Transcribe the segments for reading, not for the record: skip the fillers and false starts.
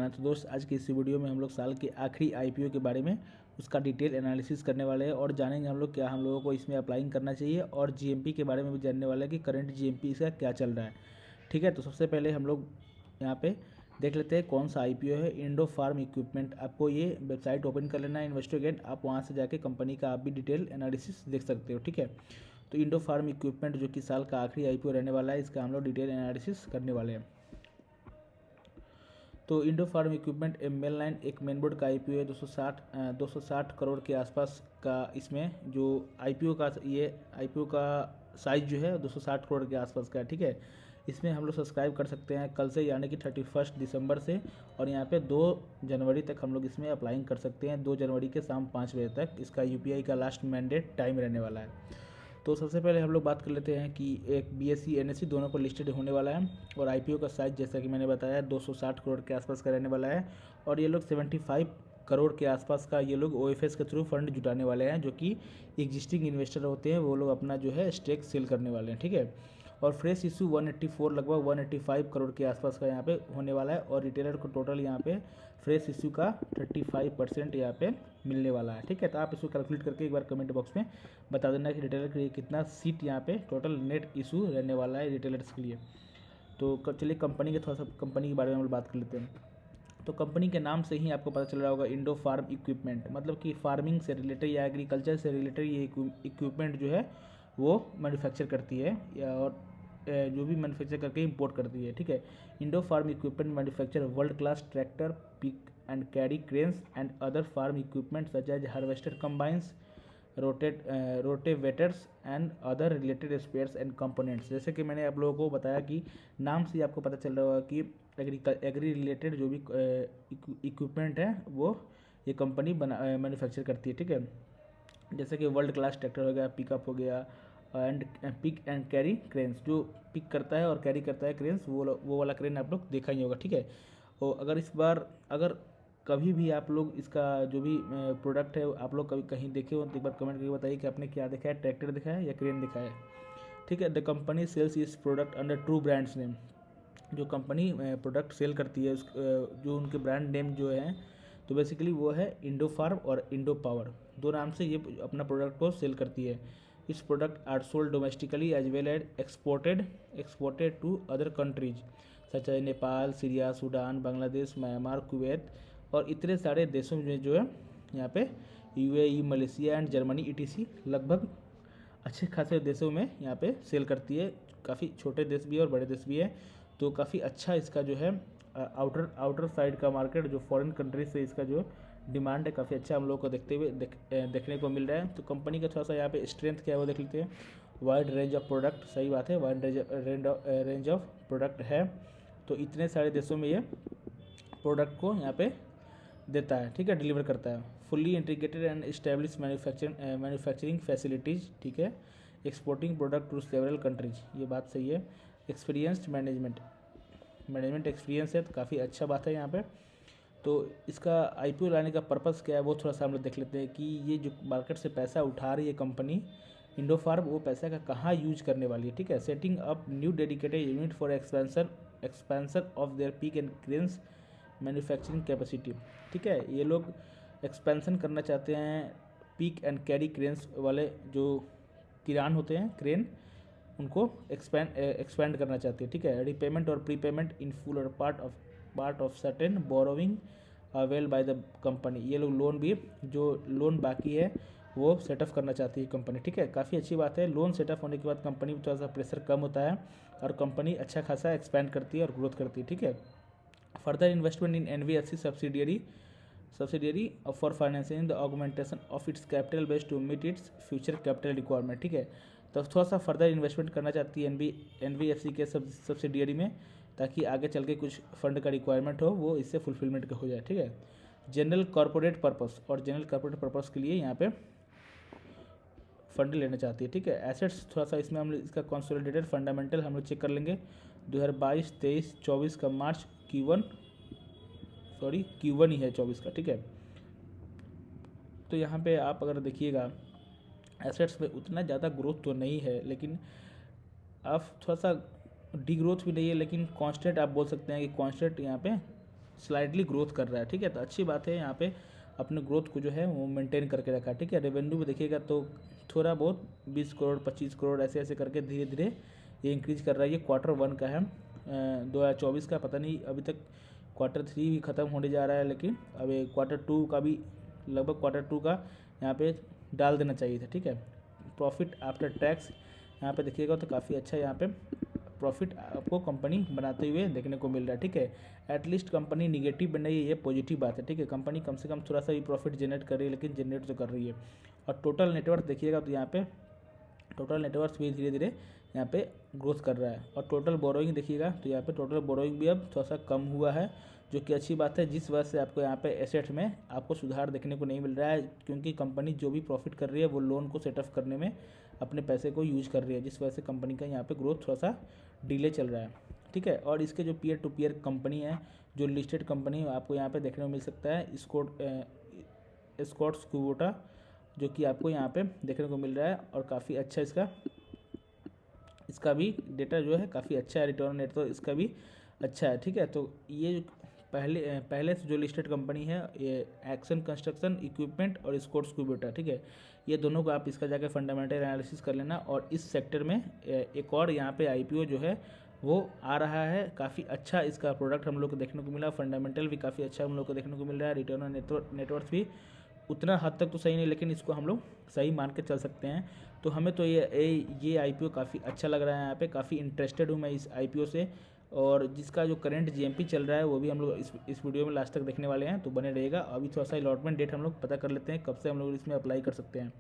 तो दोस्त आज की इस वीडियो में हम लोग साल के आखिरी आईपीओ के बारे में उसका डिटेल एनालिसिस करने वाले हैं और जानेंगे हम लोग क्या हम लोगों को इसमें अप्लाइंग करना चाहिए और जीएमपी के बारे में भी जानने वाले हैं कि करंट जीएमपी इसका क्या चल रहा है। ठीक है, तो सबसे पहले हम लोग यहाँ पे देख लेते हैं कौन सा आईपीओ है। इंडो फार्म इक्विपमेंट, आपको ये वेबसाइट ओपन कर लेना है इन्वेस्टोगेट, आप वहाँ से जाके कंपनी का आप भी डिटेल एनालिसिस देख सकते हो। ठीक है, तो इंडो फार्म इक्विपमेंट जो कि साल का आखिरी आईपीओ रहने वाला है, इसका हम लोग डिटेल एनालिसिस करने वाले हैं। तो Indo farm equipment main line एक मेन बोर्ड का आईपीओ है। 260 करोड़ के आसपास का इसमें जो आईपीओ का साइज जो है 260 करोड़ के आसपास का है। ठीक है, इसमें हम लोग सब्सक्राइब कर सकते हैं कल से यानी कि 31 दिसंबर से, और यहाँ पे 2 जनवरी तक हम लोग इसमें अप्लाइंग कर सकते हैं। 2 जनवरी के शाम 5 बजे तक इसका यूपीआई का लास्ट मैंडेट टाइम रहने वाला है। तो सबसे पहले हम लोग बात कर लेते हैं कि एक बीएसई एनएसई दोनों पर लिस्टेड होने वाला है और आईपीओ का साइज जैसा कि मैंने बताया 260 करोड़ के आसपास का रहने वाला है। और ये लोग 75 करोड़ के आसपास का ये लोग ओएफएस के थ्रू फंड जुटाने वाले हैं, जो कि एग्जिस्टिंग इन्वेस्टर होते हैं, वो लोग अपना जो है स्टेक सेल करने वाले हैं। ठीक है, और फ्रेश इशू 184 लगभग 185 करोड़ के आसपास का यहाँ पे होने वाला है और रिटेलर को टोटल यहाँ पे फ्रेश इशू का 35% यहाँ पे मिलने वाला है। ठीक है, तो आप इसको कैलकुलेट करके एक बार कमेंट बॉक्स में बता देना कि रिटेलर के लिए कितना सीट यहाँ पे टोटल नेट इशू रहने वाला है रिटेलर्स के लिए। तो चलिए कंपनी के थोड़ा सा कंपनी के बारे में हम लोग बात कर लेते हैं। तो कंपनी के नाम से ही आपको पता चल रहा होगा इंडो फार्म इक्विपमेंट, मतलब कि फार्मिंग से रिलेटेड या एग्रीकल्चर से रिलेटेड ये इक्विपमेंट जो है वो मैन्युफैक्चर करती है और जो भी मैन्युफैक्चर करके इंपोर्ट करती है। ठीक है, Indo farm Equipment manufacture world class tractor, pick and carry cranes and other farm equipment such as harvester combines, rotavators and other related spares and components. जैसे कि मैंने आप लोगों को बताया कि नाम से आपको पता चल रहा होगा कि एग्री रिलेटेड जो भी इक्विपमेंट है वो ये कंपनी मैन्युफैक्चर करती है। ठीक है, जैसे कि वर्ल्ड क्लास ट्रैक्टर हो गया, पिकअप हो गया and pick and carry cranes, जो पिक करता है और कैरी करता है क्रेन्स, वो वाला क्रेन आप लोग देखा ही होगा। ठीक है, और अगर कभी भी आप लोग इसका जो भी प्रोडक्ट है आप लोग कभी कहीं देखे हो तो एक बार कमेंट करके बताइए कि आपने क्या देखा है, ट्रैक्टर देखा है या क्रेन देखा है। ठीक है, द कंपनी सेल्स इस product under true brands name, जो कंपनी प्रोडक्ट सेल करती है जो उनके ब्रांड नेम जो है तो बेसिकली वो है इंडो फार्म और इंडो पावर, दो नाम से ये अपना प्रोडक्ट को सेल करती है। इस product are sold domestically as well as exported to other countries such as Nepal, Syria, Sudan, Bangladesh, Myanmar, Kuwait और इतने सारे देशों में जो है यहाँ पे UAE, Malaysia and Germany ETC लगभग अच्छे खासे देशों में यहाँ पे सेल करती है। काफ़ी छोटे देश भी है और बड़े देश भी है, तो काफ़ी अच्छा इसका जो है आउटर साइड का मार्केट जो फॉरेन कंट्री से इसका जो डिमांड है काफ़ी अच्छा हम लोग को देखने को मिल रहा है। तो कंपनी का थोड़ा सा यहाँ पे स्ट्रेंथ क्या है वो देख लेते हैं। वाइड रेंज ऑफ प्रोडक्ट, सही बात है, वाइड रेंज ऑफ प्रोडक्ट है, तो इतने सारे देशों में ये प्रोडक्ट को यहाँ पे देता है। ठीक है, डिलीवर करता है। Fully integrated and establish manufacturing facilities. ठीक है, exporting product to several countries, ये बात सही है। एक्सपीरियंस्ड मैनेजमेंट एक्सपीरियंस है, तो काफ़ी अच्छा बात है यहाँ पे। तो इसका आईपीओ लाने का पर्पस क्या है वो थोड़ा सा हम लोग देख लेते हैं कि ये जो मार्केट से पैसा उठा रही है कंपनी इंडो फार्म, वो पैसा का कहाँ यूज करने वाली है। ठीक है, setting up new dedicated unit for expansion of their pick and cranes manufacturing capacity. ठीक है, ये लोग एक्सपेंशन करना चाहते हैं पिक एंड कैरी क्रेन्स वाले जो किरान होते हैं क्रेन, उनको एक्सपेंड करना चाहती है। ठीक है, रिपेमेंट और प्रीपेमेंट इन फुल और part of certain borrowing avail by the company, ये लोग लोन भी जो लोन बाकी है वो सेटअप करना चाहती है कंपनी। ठीक है, काफ़ी अच्छी बात है। लोन सेटअप होने के बाद कंपनी में थोड़ा सा प्रेशर कम होता है और कंपनी अच्छा खासा एक्सपेंड करती है और ग्रोथ करती है। ठीक है, further investment in NBFC subsidiary for financing the augmentation of its capital base to meet its future capital requirement. ठीक है, तो थोड़ा सा फर्दर इन्वेस्टमेंट करना चाहती है एनबीएफसी के सब्सिडियरी में, ताकि आगे चल के कुछ फंड का रिक्वायरमेंट हो वो इससे फुलफिलमेंट हो जाए। ठीक है, जनरल कॉर्पोरेट पर्पस के लिए यहाँ पे फंड लेना चाहती है। ठीक है, एसेट्स थोड़ा सा इसमें हम इसका कंसोलिडेटेड फंडामेंटल हम लोग चेक कर लेंगे 2022, 23, 24 का मार्च Q1 ही है 24 का। ठीक है, तो यहाँ पे आप अगर देखिएगा एसेट्स में उतना ज़्यादा ग्रोथ तो नहीं है, लेकिन आप थोड़ा सा डी ग्रोथ भी नहीं है, लेकिन कांस्टेंट आप बोल सकते हैं कि कांस्टेंट यहाँ पे स्लाइडली ग्रोथ कर रहा है, ठीक है। तो अच्छी बात है, यहाँ पे अपने ग्रोथ को जो है वो मेंटेन करके रखा है, ठीक है। रेवेन्यू में देखिएगा तो थोड़ा बहुत 20 करोड़ 25 करोड़ ऐसे ऐसे करके धीरे धीरे ये इंक्रीज कर रहा है। ये Q1 का है 2024 का, पता नहीं अभी तक Q3 भी ख़त्म होने जा रहा है, लेकिन अब ये Q2 का भी लगभग Q2 का यहाँ पे डाल देना चाहिए था, ठीक है। प्रॉफिट आफ्टर टैक्स यहाँ पे देखिएगा तो काफ़ी अच्छा यहाँ पे प्रॉफिट आपको कंपनी बनाते हुए देखने को मिल रहा है, ठीक है। एटलीस्ट कंपनी निगेटिव बन रही है, ये पॉजिटिव बात है, ठीक है। कंपनी कम से कम थोड़ा सा भी प्रॉफिट जनरेट कर रही है, लेकिन जनरेट तो कर रही है। और टोटल नेटवर्थ देखिएगा तो यहाँ पे टोटल नेटवर्थ भी धीरे धीरे यहाँ पे ग्रोथ कर रहा है। और टोटल बोरोइंग देखिएगा तो यहाँ पे टोटल बोरोइंग भी अब थोड़ा सा कम हुआ है, जो कि अच्छी बात है, जिस वजह से आपको यहाँ पे एसेट में आपको सुधार देखने को नहीं मिल रहा है, क्योंकि कंपनी जो भी प्रॉफिट कर रही है वो लोन को सेटअप करने में अपने पैसे को यूज कर रही है, जिस वजह से कंपनी का यहाँ पे ग्रोथ थोड़ा सा डिले चल रहा है, ठीक है। और इसके जो पीयर टू पीयर कंपनी है, जो लिस्टेड कंपनी आपको यहाँ पे देखने को मिल सकता है स्कॉट्स कुबोटा, जो कि आपको यहाँ पे देखने को मिल रहा है। और काफ़ी अच्छा इसका भी डेटा जो है काफ़ी अच्छा है, रिटर्न नेट तो इसका भी अच्छा है, ठीक है। तो ये जो पहले से जो लिस्टेड कंपनी है, ये एक्शन कंस्ट्रक्शन इक्विपमेंट और स्कॉट्स कुबोटा, ठीक है। ये दोनों को आप इसका जाकर फंडामेंटल एनालिसिस कर लेना। और इस सेक्टर में एक और यहाँ पे IPO जो है वो आ रहा है, काफ़ी अच्छा इसका प्रोडक्ट हम लोग को देखने को मिला, फंडामेंटल भी काफ़ी अच्छा हम लोग को देखने को मिल रहा है, रिटर्न ऑन नेटवर्थ भी उतना हद तक तो सही नहीं, लेकिन इसको हम लोग सही मान के चल सकते हैं। तो हमें तो ये IPO काफ़ी अच्छा लग रहा है, यहाँ पे काफ़ी इंटरेस्टेड हूँ मैं इस IPO से। और जिसका जो करंट GMP चल रहा है वो भी हम लोग इस वीडियो में लास्ट तक देखने वाले हैं, तो बने रहेगा। अभी थोड़ा सा अलॉटमेंट डेट हम लोग पता कर लेते हैं, कब से हम लोग इसमें अप्लाई कर सकते हैं।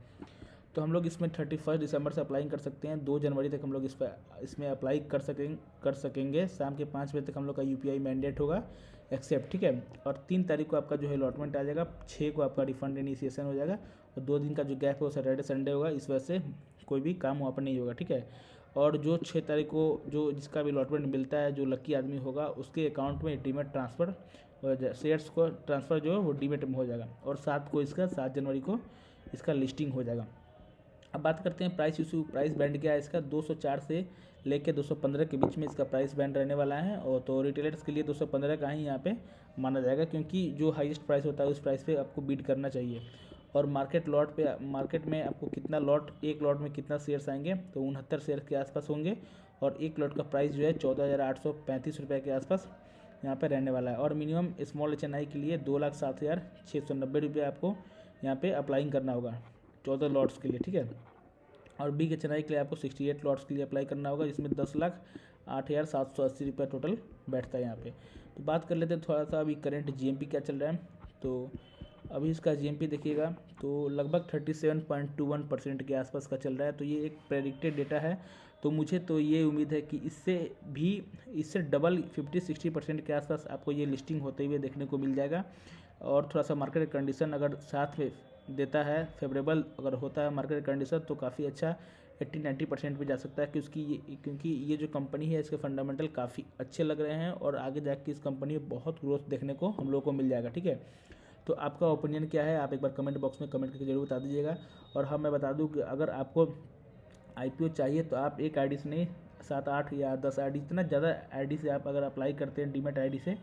तो हम लोग इसमें 31 दिसंबर से अप्लाई कर सकते हैं, 2 जनवरी तक हम लोग इसमें अप्लाई कर सकेंगे। शाम के 5 बजे तक हम लोग का UPI मैंडेट होगा एक्सेप्ट, ठीक है। और 3 तारीख को आपका जो है अलॉटमेंट आ जाएगा, 6 को आपका रिफंड इनिशिएशन हो जाएगा, और 2 दिन का जो गैप है वो सैटरडे संडे होगा, इस वजह से कोई भी काम वहाँ पर नहीं होगा, ठीक है। और जो 6 तारीख को जो जिसका भी अलॉटमेंट मिलता है, जो लकी आदमी होगा उसके अकाउंट में डीमेट ट्रांसफ़र शेयर्स को ट्रांसफ़र जो है वो डीमेट में हो जाएगा। और 7 जनवरी को इसका लिस्टिंग हो जाएगा। अब बात करते हैं प्राइस बैंड क्या है इसका। 204 से लेके 215 के बीच में इसका प्राइस बैंड रहने वाला है। और तो रिटेलर्स के लिए 215 का ही यहाँ पे माना जाएगा, क्योंकि जो हाईएस्ट प्राइस होता है उस प्राइस पे आपको बीट करना चाहिए। और मार्केट में आपको कितना एक लॉट में कितना शेयर्स आएंगे, तो 69 शेयर के आसपास होंगे। और एक लॉट का प्राइस जो है 14,835 रुपये के आसपास यहाँ पे रहने वाला है। और मिनिमम स्मॉल HNI के लिए 2,07,690 रुपये आपको यहाँ पे अप्लाइंग करना होगा 14 लॉट्स के लिए, ठीक है। और बिग HNI के लिए आपको 68 लॉट्स के लिए अप्लाई करना होगा, जिसमें 10,08,780 रुपये टोटल बैठता है यहाँ पे। तो बात कर लेते हैं थोड़ा सा अभी करंट GMP क्या चल रहा है। तो अभी इसका GMP देखिएगा तो लगभग 37.21% के आसपास का चल रहा है। तो ये एक प्रेडिक्टेड डेटा है, तो मुझे तो ये उम्मीद है कि इससे डबल 50-60% के आसपास आपको ये लिस्टिंग होते हुए देखने को मिल जाएगा। और थोड़ा सा मार्केट कंडीशन अगर साथ में देता है, फेवरेबल अगर होता है मार्केट कंडीशन, तो काफ़ी अच्छा 80-90% भी जा सकता है, क्योंकि ये जो कंपनी है इसके फंडामेंटल काफ़ी अच्छे लग रहे हैं। और आगे जाके इस कंपनी में बहुत ग्रोथ देखने को हम लोग को मिल जाएगा, ठीक है। तो आपका ओपिनियन क्या है, आप एक बार कमेंट बॉक्स में कमेंट करके जरूर बता दीजिएगा। और हाँ, मैं बता दूं कि अगर आपको IPO चाहिए तो आप एक ID से नहीं 7-8 या 10 ID, इतना ज़्यादा ID से आप अगर अप्लाई करते हैं डीमेट ID से,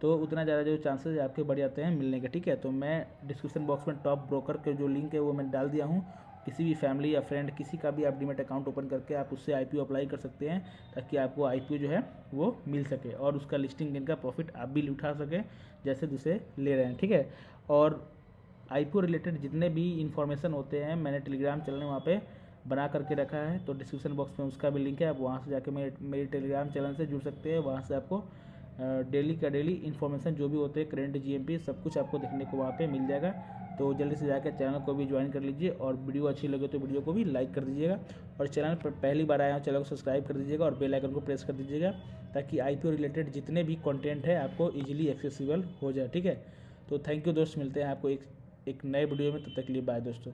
तो उतना ज़्यादा जो चांसेस आपके बढ़ जाते हैं मिलने के, ठीक है। तो मैं डिस्क्रिप्शन बॉक्स में टॉप ब्रोकर के जो लिंक है वो मैं डाल दिया हूँ। किसी भी फैमिली या फ्रेंड किसी का भी आप डीमेट अकाउंट ओपन करके आप उससे IPO अप्लाई कर सकते हैं, ताकि आपको IPO जो है वो मिल सके और उसका लिस्टिंग दिन का प्रॉफिट आप भी उठा सकें जैसे दूसरे ले रहे हैं, ठीक है। और IPO रिलेटेड जितने भी इंफॉर्मेशन होते हैं मैंने टेलीग्राम चैनल वहाँ पे बना करके रखा है, तो डिस्क्रिप्शन बॉक्स में उसका भी लिंक है, आप वहाँ से जाके मेरे टेलीग्राम चैनल से जुड़ सकते हैं। वहाँ से आपको डेली का डेली इन्फॉर्मेशन जो भी होते हैं करंट GMP सब कुछ आपको देखने को वहाँ पे मिल जाएगा। तो जल्दी से जाकर चैनल को भी ज्वाइन कर लीजिए, और वीडियो अच्छी लगे तो वीडियो को भी लाइक कर दीजिएगा। और चैनल पर पहली बार आया हो चैनल को सब्सक्राइब कर दीजिएगा और बेल आइकन को प्रेस कर दीजिएगा, ताकि IPO रिलेटेड जितने भी कंटेंट है आपको ईजिली एक्सेसिबल हो जाए, ठीक है। तो थैंक यू दोस्त, मिलते हैं आपको एक नए वीडियो में, तब तक के लिए बाय दोस्तों।